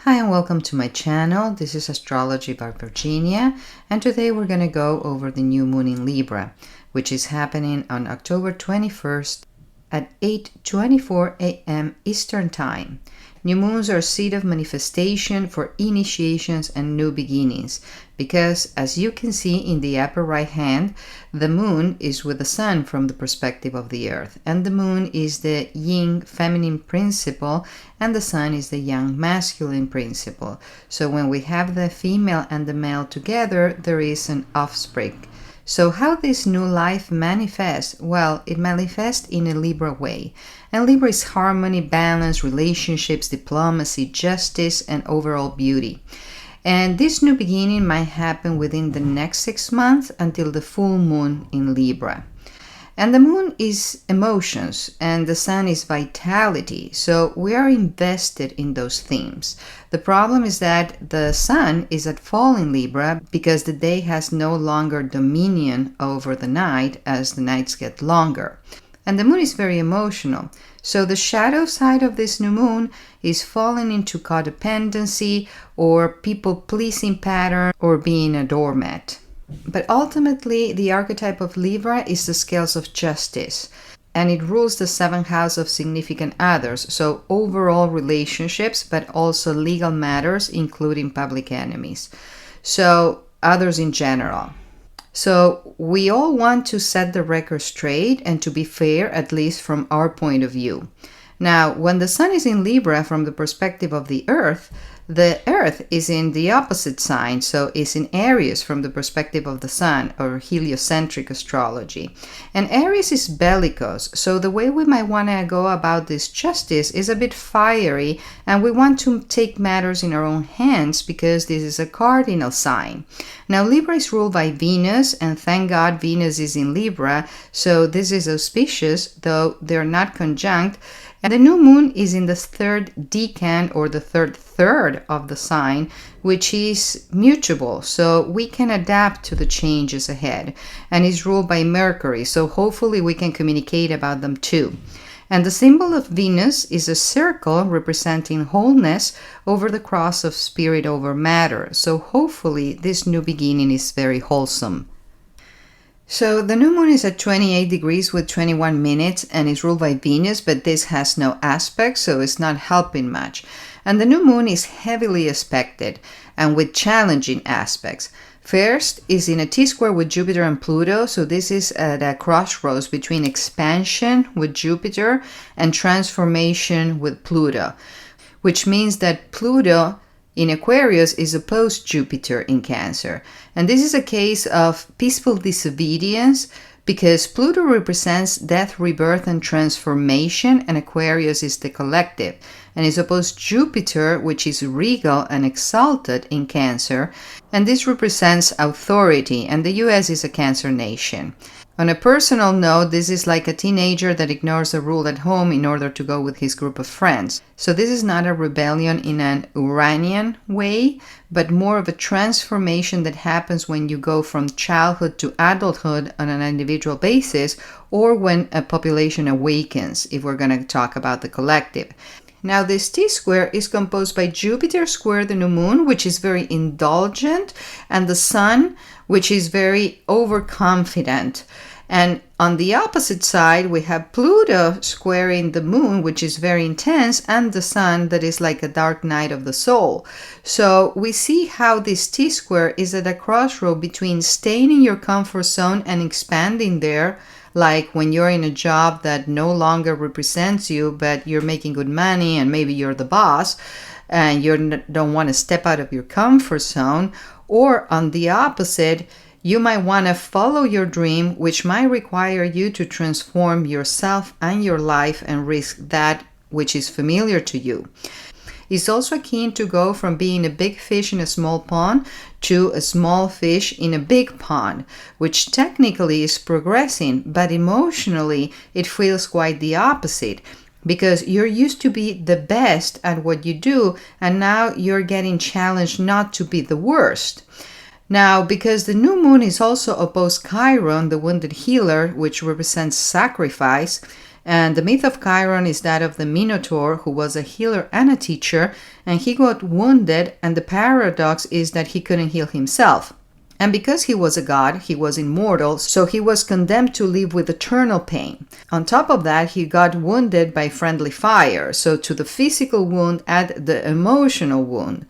Hi and welcome to my channel. This is Astrology by Virginia, and today we're going to go over the new moon in Libra, which is happening on October 21st at 8:24 a.m. Eastern Time. New moons are a seed of manifestation for initiations and new beginnings because, as you can see in the upper right hand, the moon is with the sun from the perspective of the earth, and the moon is the yin feminine principle and the sun is the yang masculine principle. So when we have the female and the male together, there is an offspring. So how this new life manifests? Well, it manifests in a Libra way. And Libra is harmony, balance, relationships, diplomacy, justice, and overall beauty. And this new beginning might happen within the next 6 months until the full moon in Libra. And the moon is emotions and the sun is vitality. So we are invested in those themes. The problem is that the sun is at fall in Libra because the day has no longer dominion over the night as the nights get longer. And the moon is very emotional. So the shadow side of this new moon is falling into codependency or people-pleasing pattern or being a doormat. But ultimately, the archetype of Libra is the scales of justice, and it rules the seventh house of significant others, so overall relationships, but also legal matters, including public enemies. So others in general. So we all want to set the record straight and to be fair, at least from our point of view. Now, when the sun is in Libra from the perspective of the earth is in the opposite sign, so it's in Aries from the perspective of the sun, or heliocentric astrology. And Aries is bellicose, so the way we might want to go about this justice is a bit fiery, and we want to take matters in our own hands because this is a cardinal sign. Now, Libra is ruled by Venus, and thank God Venus is in Libra, so this is auspicious, though they're not conjunct. And the new moon is in the third decan or the third third of the sign, which is mutable, so we can adapt to the changes ahead, and is ruled by Mercury, so hopefully we can communicate about them too. And the symbol of Venus is a circle representing wholeness over the cross of spirit over matter, so hopefully this new beginning is very wholesome. So the new moon is at 28 degrees with 21 minutes and is ruled by Venus, but this has no aspect, so it's not helping much. And the new moon is heavily aspected and with challenging aspects. First is in a T-square with Jupiter and Pluto, so this is at a crossroads between expansion with Jupiter and transformation with Pluto, which means that Pluto in Aquarius is opposed Jupiter in Cancer. And this is a case of peaceful disobedience because Pluto represents death, rebirth, and transformation, and Aquarius is the collective. And is opposed Jupiter, which is regal and exalted in Cancer, and this represents authority, and the US is a Cancer nation. On a personal note, this is like a teenager that ignores a rule at home in order to go with his group of friends. So this is not a rebellion in an Uranian way, but more of a transformation that happens when you go from childhood to adulthood on an individual basis, or when a population awakens, if we're going to talk about the collective. Now, this T-square is composed by Jupiter square the new moon, which is very indulgent, and the sun, which is very overconfident. And on the opposite side, we have Pluto squaring the moon, which is very intense, and the sun that is like a dark night of the soul. So we see how this T-square is at a crossroad between staying in your comfort zone and expanding there, like when you're in a job that no longer represents you, but you're making good money and maybe you're the boss and you don't want to step out of your comfort zone. Or on the opposite, you might want to follow your dream, which might require you to transform yourself and your life and risk that which is familiar to you. It's also keen to go from being a big fish in a small pond to a small fish in a big pond, which technically is progressing, but emotionally it feels quite the opposite. Because you're used to be the best at what you do, and now you're getting challenged not to be the worst. Now, because the new moon is also opposed Chiron, the wounded healer, which represents sacrifice, And the myth of Chiron is that of the Minotaur, who was a healer and a teacher, and he got wounded, and the paradox is that he couldn't heal himself. And because he was a god, he was immortal, so he was condemned to live with eternal pain. On top of that, he got wounded by friendly fire, so to the physical wound add the emotional wound.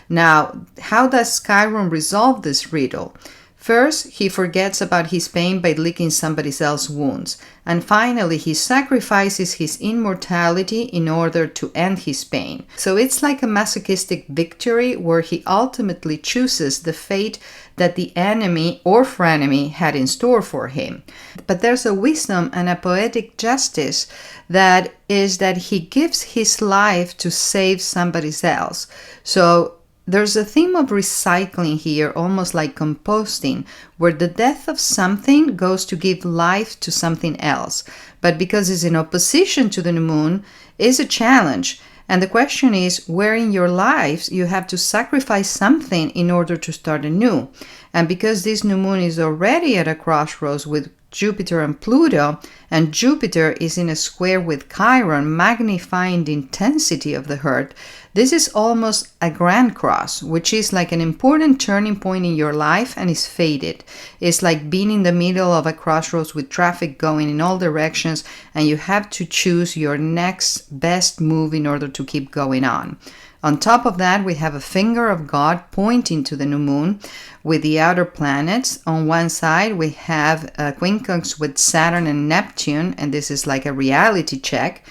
Now, how does Chiron resolve this riddle? First, he forgets about his pain by licking somebody else's wounds. And finally, he sacrifices his immortality in order to end his pain. So it's like a masochistic victory where he ultimately chooses the fate that the enemy or frenemy had in store for him. But there's a wisdom and a poetic justice that is that he gives his life to save somebody else. So there's a theme of recycling here, almost like composting, where the death of something goes to give life to something else. But because it's in opposition to the new moon, is a challenge. And the question is, where in your lives you have to sacrifice something in order to start anew. And because this new moon is already at a crossroads with Jupiter and Pluto, and Jupiter is in a square with Chiron, magnifying the intensity of the hurt, this is almost a grand cross, which is like an important turning point in your life and is fated. It's like being in the middle of a crossroads with traffic going in all directions, and you have to choose your next best move in order to keep going on. On top of that, we have a finger of God pointing to the new moon with the outer planets. On one side, we have a quincunx with Saturn and Neptune, and this is like a reality check.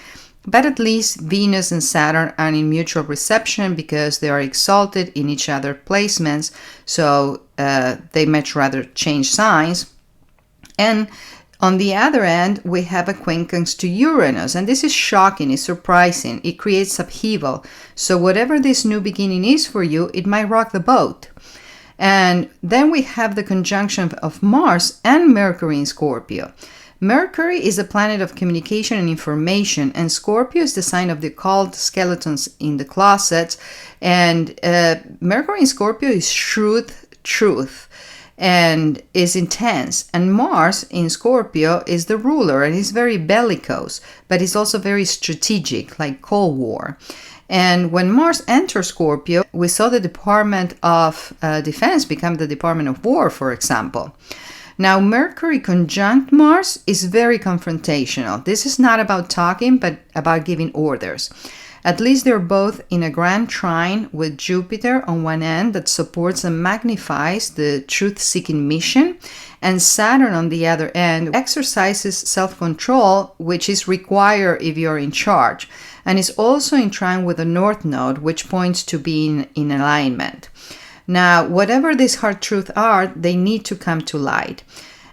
But at least Venus and Saturn are in mutual reception because they are exalted in each other's placements, so they much rather change signs. And on the other end, we have a quincunx to Uranus, and this is shocking, it's surprising, it creates upheaval. So whatever this new beginning is for you, it might rock the boat. And then we have the conjunction of Mars and Mercury in Scorpio. Mercury is a planet of communication and information, and Scorpio is the sign of the occult, skeletons in the closets, and Mercury in Scorpio is truth, and is intense. And Mars in Scorpio is the ruler and is very bellicose, but is also very strategic, like Cold War. And when Mars enters Scorpio, we saw the Department of Defense become the Department of War, for example. Now, Mercury conjunct Mars is very confrontational. This is not about talking, but about giving orders. At least they're both in a grand trine with Jupiter on one end that supports and magnifies the truth-seeking mission, and Saturn on the other end exercises self-control, which is required if you're in charge, and is also in trine with the North Node, which points to being in alignment. Now, whatever these hard truths are, they need to come to light.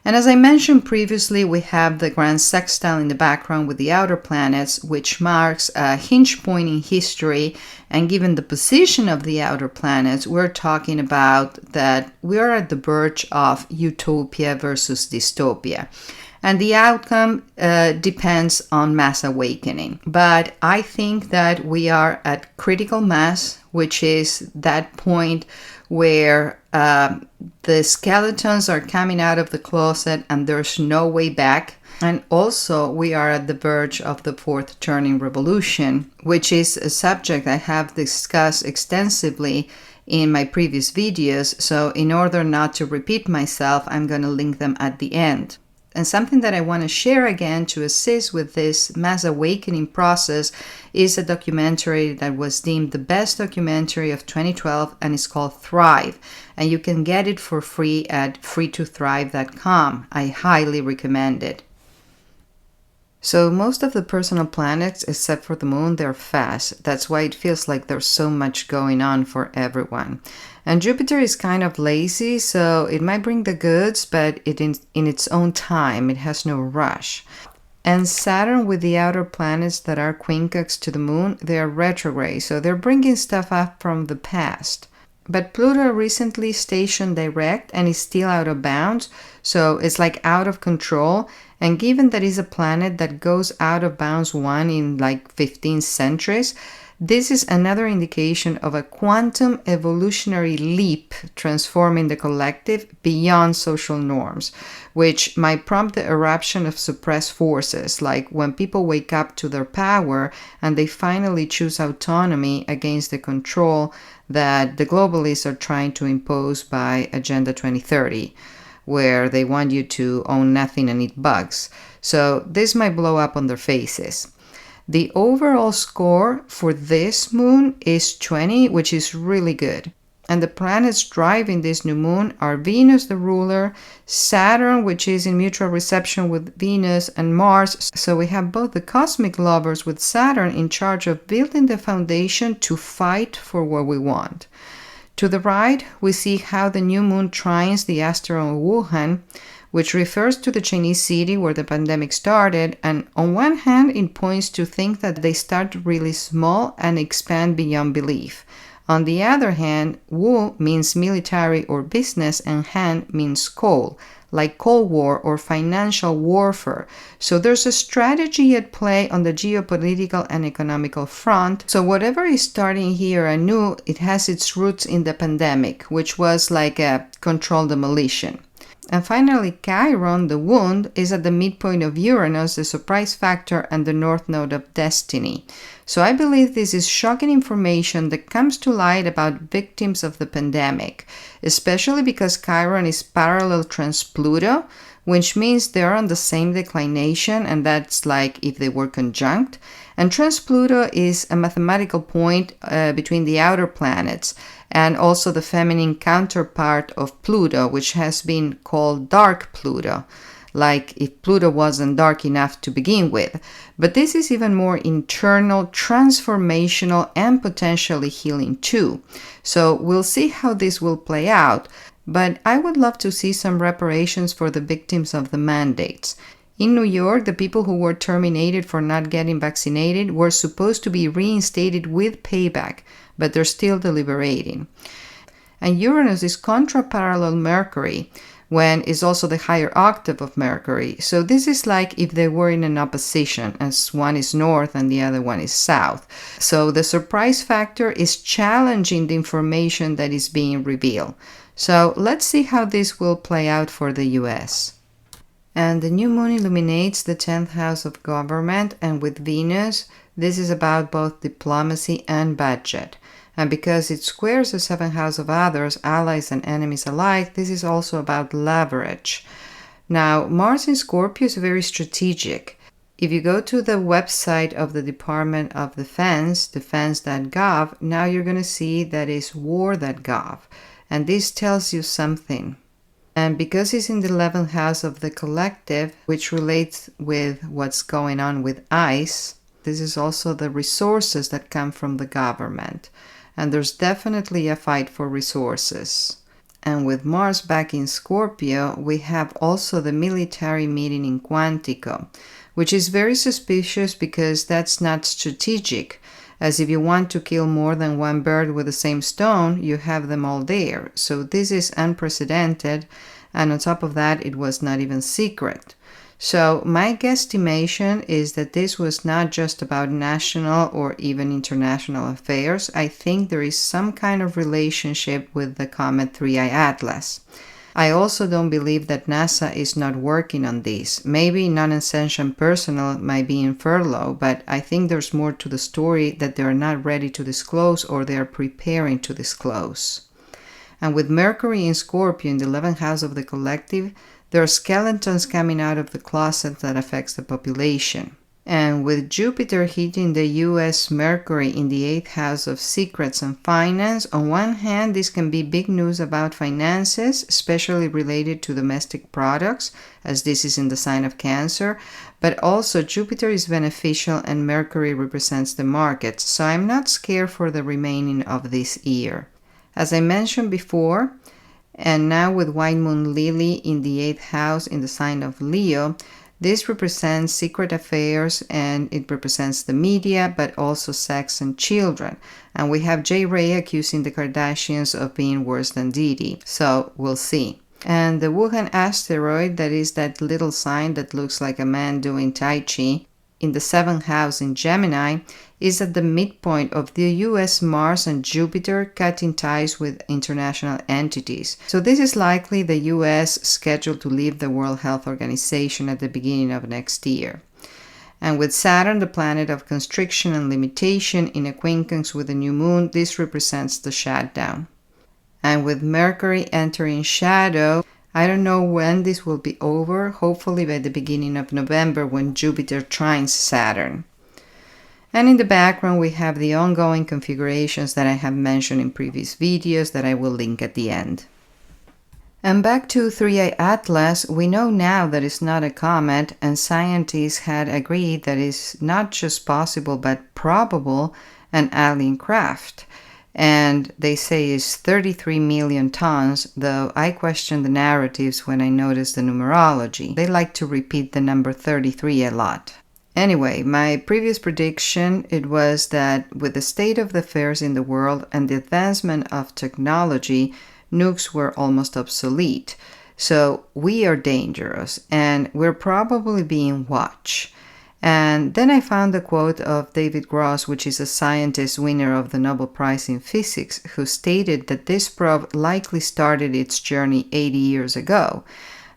And as I mentioned previously, we have the grand sextile in the background with the outer planets, which marks a hinge point in history. And given the position of the outer planets, we're talking about that we are at the verge of utopia versus dystopia. And the outcome depends on mass awakening. But I think that we are at critical mass, which is that point where the skeletons are coming out of the closet and there's no way back. And also we are at the verge of the fourth turning revolution, which is a subject I have discussed extensively in my previous videos. So in order not to repeat myself, I'm going to link them at the end. And something that I want to share again to assist with this mass awakening process is a documentary that was deemed the best documentary of 2012, and it's called Thrive. And you can get it for free at freetothrive.com. I highly recommend it. So most of the personal planets, except for the moon, they're fast. That's why it feels like there's so much going on for everyone. And Jupiter is kind of lazy, so it might bring the goods, but in its own time, it has no rush. And Saturn with the outer planets that are quincunx to the moon, they are retrograde, so they're bringing stuff up from the past. But Pluto recently stationed direct and is still out of bounds, so it's like out of control. And given that it's a planet that goes out of bounds one in like 15 centuries, This is another indication of a quantum evolutionary leap transforming the collective beyond social norms, which might prompt the eruption of suppressed forces, like when people wake up to their power and they finally choose autonomy against the control that the globalists are trying to impose by Agenda 2030, where they want you to own nothing and eat bugs. So this might blow up on their faces. The overall score for this moon is 20, which is really good. And the planets driving this new moon are Venus, the ruler, Saturn, which is in mutual reception with Venus, and Mars. So we have both the cosmic lovers with Saturn in charge of building the foundation to fight for what we want. To the right, we see how the new moon trines the asteroid Wuhan, which refers to the Chinese city where the pandemic started, and on one hand, it points to think that they start really small and expand beyond belief. On the other hand, Wu means military or business, and Han means coal, like Cold War or financial warfare. So there's a strategy at play on the geopolitical and economical front. So whatever is starting here anew, it has its roots in the pandemic, which was like a controlled demolition. And finally, Chiron, the wound, is at the midpoint of Uranus, the surprise factor, and the north node of destiny. So I believe this is shocking information that comes to light about victims of the pandemic, especially because Chiron is parallel trans Pluto, which means they're on the same declination, and that's like if they were conjunct. And trans Pluto is a mathematical point between the outer planets, and also the feminine counterpart of Pluto, which has been called dark Pluto, like if Pluto wasn't dark enough to begin with. But this is even more internal, transformational, and potentially healing too. So we'll see how this will play out, but I would love to see some reparations for the victims of the mandates. In New York, the people who were terminated for not getting vaccinated were supposed to be reinstated with payback, but they're still deliberating. And Uranus is contra-parallel Mercury, when it's also the higher octave of Mercury. So this is like if they were in an opposition, as one is north and the other one is south. So the surprise factor is challenging the information that is being revealed. So let's see how this will play out for the US. And the new moon illuminates the 10th house of government, and with Venus, this is about both diplomacy and budget. And because it squares the 7th house of others, allies and enemies alike, this is also about leverage. Now, Mars in Scorpio is very strategic. If you go to the website of the Department of Defense, defense.gov, now you're going to see that it's war.gov. And this tells you something. And because it's in the 11th house of the collective, which relates with what's going on with ICE, this is also the resources that come from the government. And there's definitely a fight for resources. And with Mars back in Scorpio, we have also the military meeting in Quantico, which is very suspicious because that's not strategic. As if you want to kill more than one bird with the same stone, you have them all there. So this is unprecedented, and on top of that, it was not even secret. So my guesstimation is that this was not just about national or even international affairs. I think there is some kind of relationship with the comet 3i Atlas. I also don't believe that NASA is not working on this. Maybe non-essential personnel might be in furlough, but I think there's more to the story that they are not ready to disclose or they are preparing to disclose. And with Mercury in Scorpio in the 11th house of the collective, there are skeletons coming out of the closet that affects the population. And with Jupiter hitting the US Mercury in the 8th house of secrets and finance, on one hand, this can be big news about finances, especially related to domestic products, as this is in the sign of Cancer, but also Jupiter is beneficial and Mercury represents the markets, so I'm not scared for the remaining of this year. As I mentioned before, and now with White Moon Lily in the 8th house in the sign of Leo, this represents secret affairs and it represents the media, but also sex and children. And we have J. Ray accusing the Kardashians of being worse than Didi. So we'll see. And the Wuhan asteroid, that is that little sign that looks like a man doing Tai Chi, in the 7th house in Gemini is at the midpoint of the US, Mars, and Jupiter cutting ties with international entities. So this is likely the US scheduled to leave the World Health Organization at the beginning of next year. And with Saturn, the planet of constriction and limitation, in a quincunx with the new moon, this represents the shutdown. And with Mercury entering shadow, I don't know when this will be over, hopefully by the beginning of November when Jupiter trines Saturn. And in the background we have the ongoing configurations that I have mentioned in previous videos that I will link at the end. And back to 3i Atlas, we know now that it's not a comet, and scientists had agreed that it's not just possible but probable an alien craft. And they say it's 33 million tons, though I question the narratives when I notice the numerology. They like to repeat the number 33 a lot. Anyway, my previous prediction, it was that with the state of affairs in the world and the advancement of technology, nukes were almost obsolete. So we are dangerous and we're probably being watched. And then I found the quote of David Gross, which is a scientist winner of the Nobel Prize in Physics, who stated that this probe likely started its journey 80 years ago.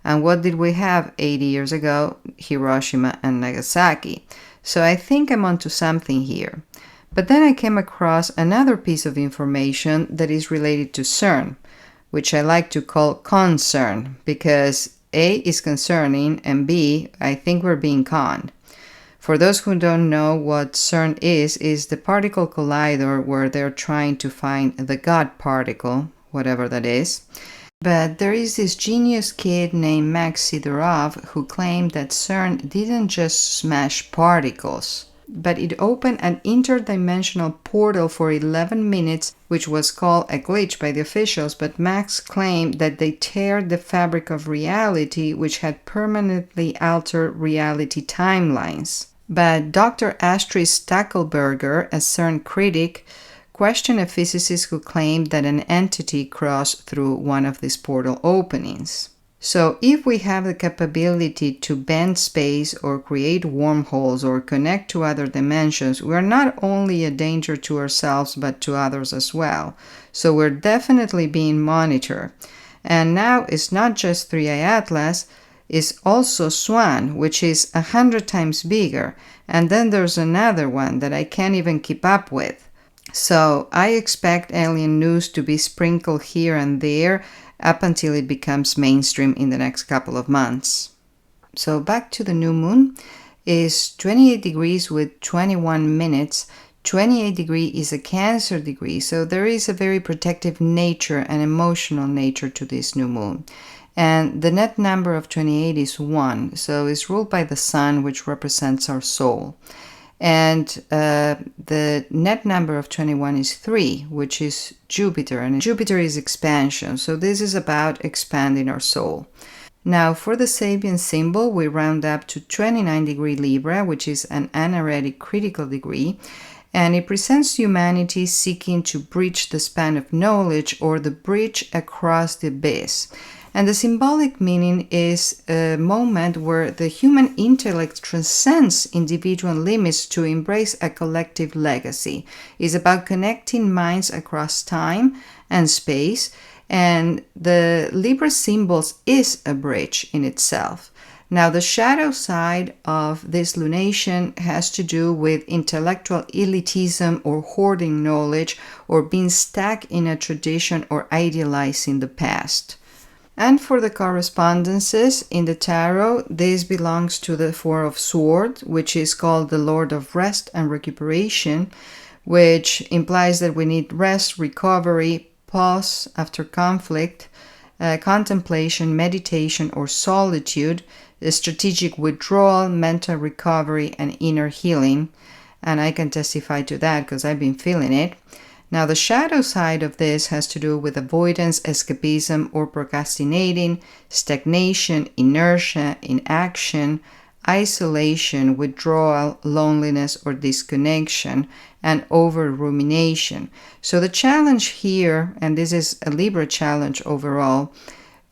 And what did we have 80 years ago? Hiroshima and Nagasaki. So I think I'm onto something here. But then I came across another piece of information that is related to CERN, which I like to call concern, because A is concerning and B, I think we're being conned. For those who don't know what CERN is the particle collider where they're trying to find the God particle, whatever that is. But there is this genius kid named Max Sidorov who claimed that CERN didn't just smash particles, but it opened an interdimensional portal for 11 minutes, which was called a glitch by the officials, but Max claimed that they tear the fabric of reality, which had permanently altered reality timelines. But Dr. Astrid Stackelberger, a CERN critic, questioned a physicist who claimed that an entity crossed through one of these portal openings. So if we have the capability to bend space or create wormholes or connect to other dimensions, we are not only a danger to ourselves but to others as well. So we're definitely being monitored. And now it's not just 3i Atlas, it's also Swan, which is 100 times bigger. And then there's another one that I can't even keep up with. So I expect alien news to be sprinkled here and there up until it becomes mainstream in the next couple of months. So back to the new moon is 28 degrees with 21 minutes. 28 degree is a Cancer degree, so there is a very protective nature and emotional nature to this new moon. And the net number of 28 is 1, so it's ruled by the sun, which represents our soul. And the net number of 21 is 3, which is Jupiter, and Jupiter is expansion, so this is about expanding our soul. Now for the Sabian symbol, we round up to 29 degree Libra, which is an anaretic critical degree, and it presents humanity seeking to breach the span of knowledge or the bridge across the abyss. And the symbolic meaning is a moment where the human intellect transcends individual limits to embrace a collective legacy. It's about connecting minds across time and space, and the Libra symbols is a bridge in itself. Now, the shadow side of this lunation has to do with intellectual elitism or hoarding knowledge or being stuck in a tradition or idealizing the past. And for the correspondences in the tarot, this belongs to the Four of Swords, which is called the Lord of Rest and Recuperation, which implies that we need rest, recovery, pause after conflict, contemplation, meditation, or solitude, strategic withdrawal, mental recovery, and inner healing. And I can testify to that because I've been feeling it. Now, the shadow side of this has to do with avoidance, escapism, or procrastinating, stagnation, inertia, inaction, isolation, withdrawal, loneliness, or disconnection, and over-rumination. So the challenge here, and this is a Libra challenge overall,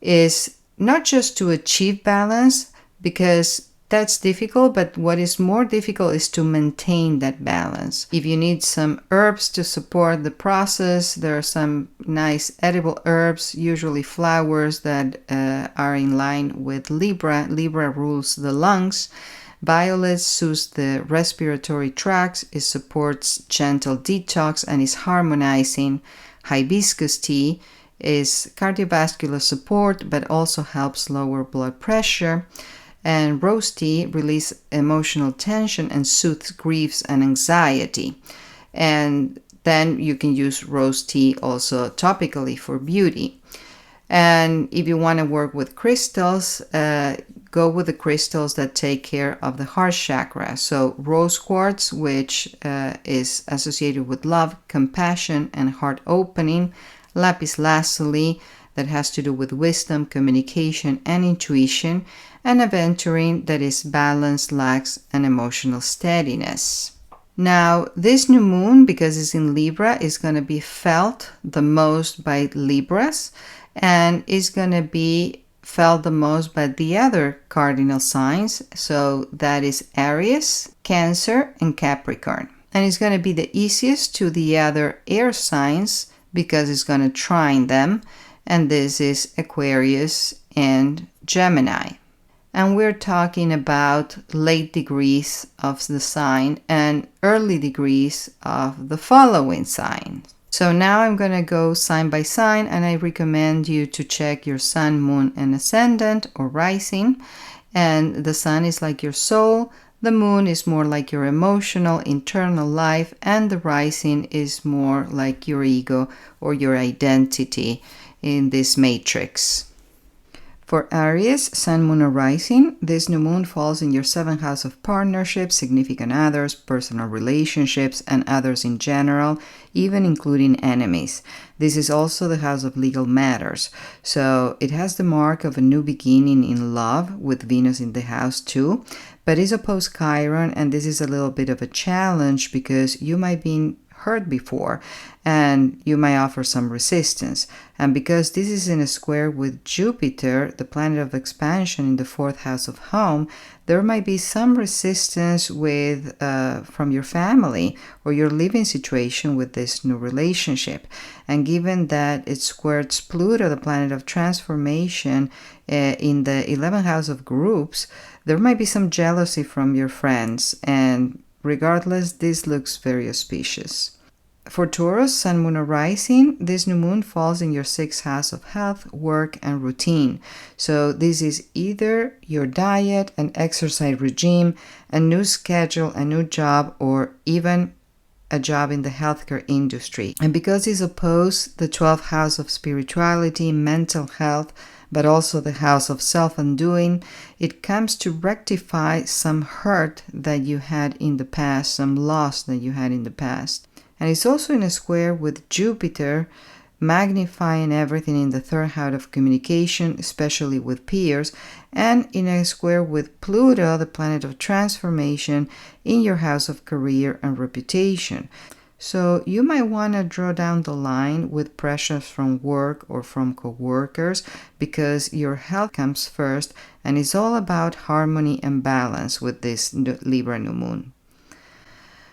is not just to achieve balance, because that's difficult, but what is more difficult is to maintain that balance. If you need some herbs to support the process, there are some nice edible herbs, usually flowers that are in line with Libra. Libra rules the lungs. Violet soothes the respiratory tracts, it supports gentle detox and is harmonizing. Hibiscus tea is cardiovascular support but also helps lower blood pressure. And rose tea releases emotional tension and soothes griefs and anxiety. And then you can use rose tea also topically for beauty. And if you want to work with crystals, go with the crystals that take care of the heart chakra. So rose quartz, which is associated with love, compassion, and heart opening. Lapis lazuli, that has to do with wisdom, communication, and intuition. And aventurine, that is balance, lax, and emotional steadiness. Now, this new moon, because it's in Libra, is going to be felt the most by Libras and is going to be felt the most by the other cardinal signs. So that is Aries, Cancer, and Capricorn. And it's going to be the easiest to the other air signs because it's going to trine them. And this is Aquarius and Gemini. And we're talking about late degrees of the sign and early degrees of the following sign. So now I'm going to go sign by sign, and I recommend you to check your sun, moon, and ascendant or rising. And the sun is like your soul, the moon is more like your emotional, internal life, and the rising is more like your ego or your identity in this matrix. For Aries, Sun, Moon, or Rising, this new moon falls in your 7th house of partnerships, significant others, personal relationships, and others in general, even including enemies. This is also the house of legal matters. So it has the mark of a new beginning in love, with Venus in the house too, but is opposed Chiron, and this is a little bit of a challenge because you might be hurt before and you might offer some resistance. And because this is in a square with Jupiter, the planet of expansion in the 4th house of home, there might be some resistance with from your family or your living situation with this new relationship. And given that it squares Pluto, the planet of transformation, in the 11th house of groups, there might be some jealousy from your friends, and regardless, this looks very auspicious. For Taurus, Sun, Moon, or Rising, this new moon falls in your 6th house of health, work, and routine. So this is either your diet, an exercise regime, a new schedule, a new job, or even a job in the healthcare industry. And because it's opposed the 12th house of spirituality, mental health, but also the house of self-undoing, it comes to rectify some hurt that you had in the past, some loss that you had in the past. And it's also in a square with Jupiter, magnifying everything in the 3rd house of communication, especially with peers, and in a square with Pluto, the planet of transformation, in your house of career and reputation. So you might want to draw down the line with pressures from work or from co-workers because your health comes first, and it's all about harmony and balance with this Libra new moon.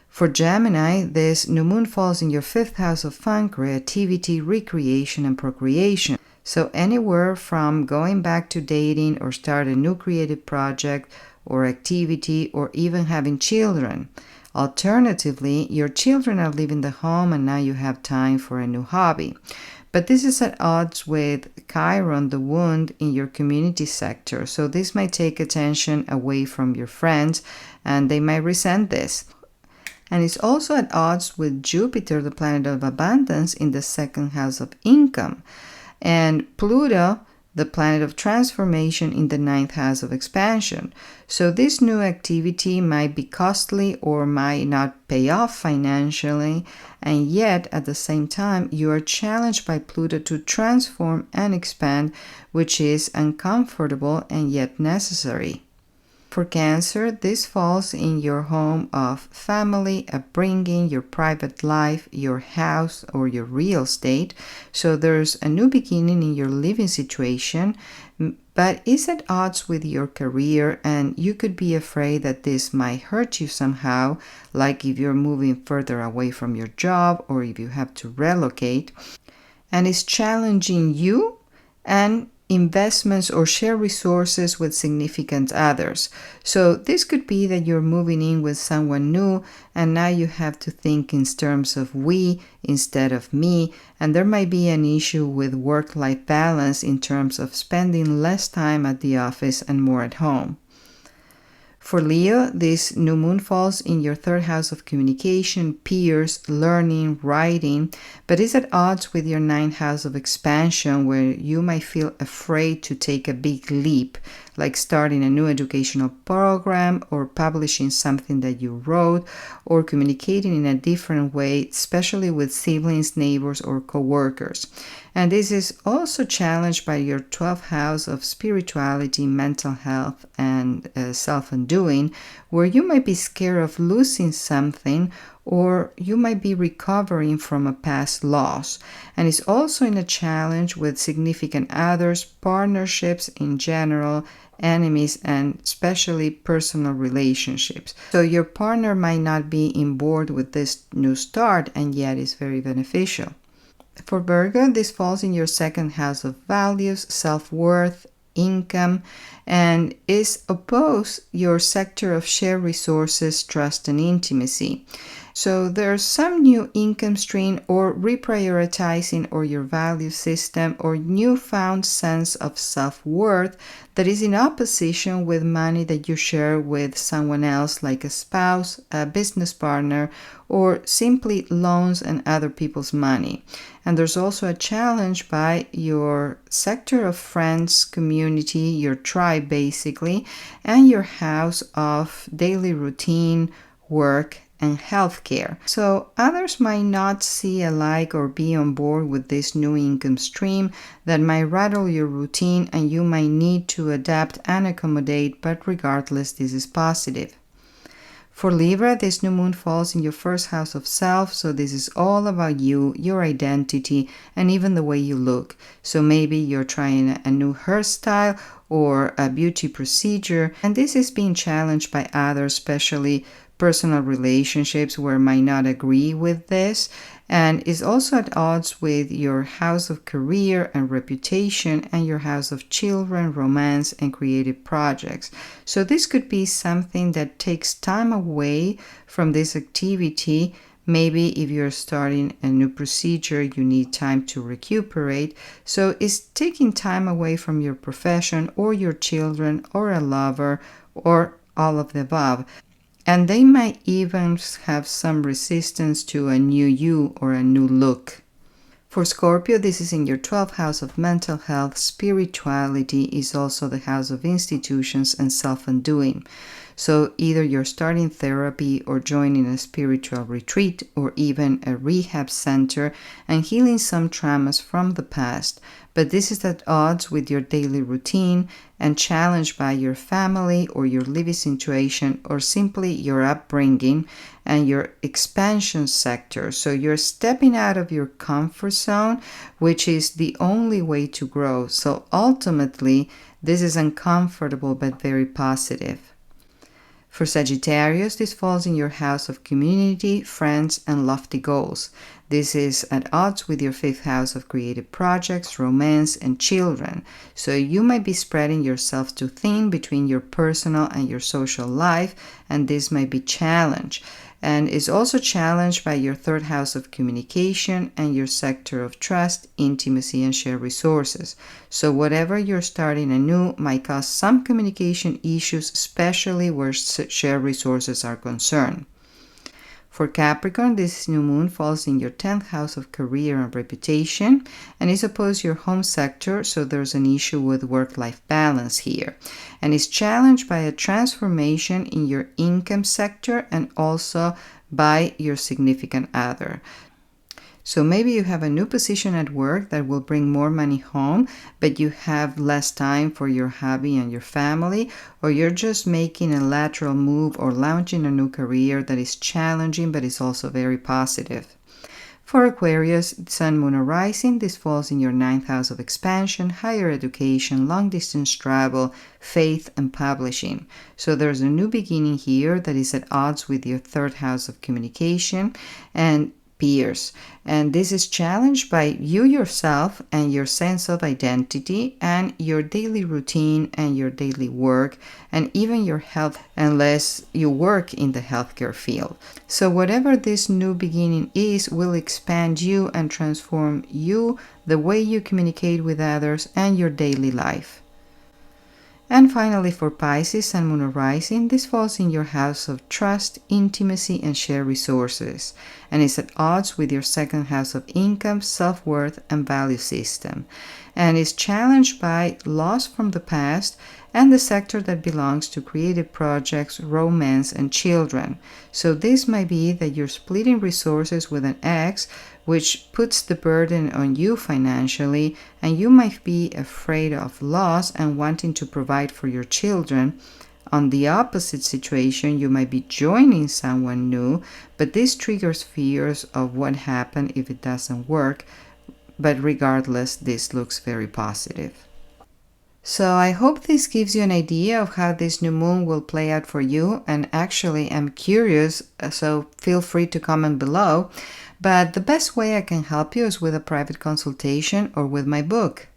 For Gemini, this new moon falls in your 5th house of fun, creativity, recreation, and procreation. So anywhere from going back to dating or start a new creative project or activity or even having children. Alternatively, your children are leaving the home and now you have time for a new hobby. But this is at odds with Chiron, the wound in your community sector. So this might take attention away from your friends and they might resent this. And it's also at odds with Jupiter, the planet of abundance, in the 2nd house of income. And Pluto, the planet of transformation, in the 9th house of expansion. So this new activity might be costly or might not pay off financially, and yet at the same time you are challenged by Pluto to transform and expand, which is uncomfortable and yet necessary. For Cancer, this falls in your home of family, upbringing, your private life, your house, or your real estate. So there's a new beginning in your living situation, but is at odds with your career, and you could be afraid that this might hurt you somehow, like if you're moving further away from your job or if you have to relocate, and is challenging you and investments or share resources with significant others. So this could be that you're moving in with someone new and now you have to think in terms of we instead of me, and there might be an issue with work-life balance in terms of spending less time at the office and more at home. For Leo, this new moon falls in your third house of communication, peers, learning, writing, but is at odds with your ninth house of expansion, where you might feel afraid to take a big leap, like starting a new educational program or publishing something that you wrote or communicating in a different way, especially with siblings, neighbors, or coworkers. And this is also challenged by your 12th house of spirituality, mental health, and self-undoing, where you might be scared of losing something or you might be recovering from a past loss. And it's also in a challenge with significant others, partnerships in general, enemies, and especially personal relationships. So your partner might not be on board with this new start, and yet it's very beneficial. For Virgo, this falls in your second house of values, self-worth, income, and is opposed your sector of shared resources, trust, and intimacy. So there's some new income stream or reprioritizing or your value system or newfound sense of self-worth that is in opposition with money that you share with someone else, like a spouse, a business partner, or simply loans and other people's money. And there's also a challenge by your sector of friends, community, your tribe basically, and your house of daily routine, work, and healthcare. So others might not see alike or be on board with this new income stream that might rattle your routine, and you might need to adapt and accommodate, but regardless, this is positive. For Libra, this new moon falls in your first house of self, so this is all about you, your identity, and even the way you look. So maybe you're trying a new hairstyle or a beauty procedure, and this is being challenged by others, especially personal relationships where might not agree with this, and is also at odds with your house of career and reputation and your house of children, romance, and creative projects. So this could be something that takes time away from this activity. Maybe if you're starting a new procedure, you need time to recuperate. So it's taking time away from your profession or your children or a lover or all of the above. And they might even have some resistance to a new you or a new look. For Scorpio, this is in your 12th house of mental health. Spirituality is also the house of institutions and self-undoing. So either you're starting therapy or joining a spiritual retreat or even a rehab center and healing some traumas from the past. But this is at odds with your daily routine and challenged by your family or your living situation or simply your upbringing and your expansion sector. So you're stepping out of your comfort zone, which is the only way to grow. So ultimately, this is uncomfortable but very positive. For Sagittarius, this falls in your house of community, friends, and lofty goals. This is at odds with your 5th house of creative projects, romance, and children. So you might be spreading yourself too thin between your personal and your social life, and this might be challenged. And is also challenged by your 3rd house of communication and your sector of trust, intimacy, and shared resources. So whatever you're starting anew might cause some communication issues, especially where shared resources are concerned. For Capricorn, this new moon falls in your 10th house of career and reputation and is opposed your home sector, so there's an issue with work-life balance here. And is challenged by a transformation in your income sector and also by your significant other. So maybe you have a new position at work that will bring more money home, but you have less time for your hobby and your family, or you're just making a lateral move or launching a new career that is challenging but is also very positive. For Aquarius, Sun, Moon, or Rising, this falls in your ninth house of expansion, higher education, long distance travel, faith, and publishing. So there's a new beginning here that is at odds with your third house of communication and peers. And this is challenged by you yourself and your sense of identity and your daily routine and your daily work and even your health, unless you work in the healthcare field. So whatever this new beginning is will expand you and transform you, the way you communicate with others, and your daily life. And finally, for Pisces, Sun, Moon, or Rising, this falls in your house of trust, intimacy, and shared resources, and is at odds with your second house of income, self-worth, and value system, and is challenged by loss from the past and the sector that belongs to creative projects, romance, and children. So this might be that you're splitting resources with an ex, which puts the burden on you financially, and you might be afraid of loss and wanting to provide for your children. On the opposite situation, you might be joining someone new, but this triggers fears of what happened if it doesn't work. But regardless, this looks very positive. So I hope this gives you an idea of how this new moon will play out for you. And actually, I'm curious, so feel free to comment below. But the best way I can help you is with a private consultation or with my book.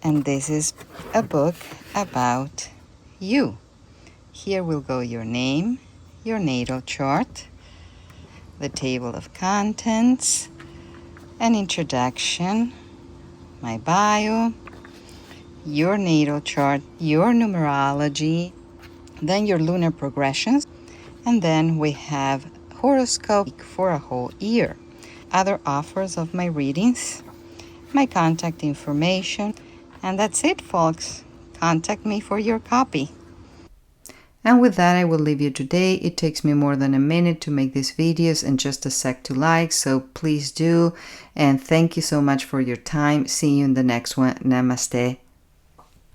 And this is a book about you. Here will go your name, your natal chart, the table of contents, an introduction, my bio, your natal chart, your numerology, then your lunar progressions, and then we have horoscope for a whole year. Other offers of my readings, my contact information, and that's it, folks. Contact me for your copy. And with that, I will leave you today. It takes me more than a minute to make these videos and just a sec to like, so please do. And thank you so much for your time. See you in the next one. Namaste.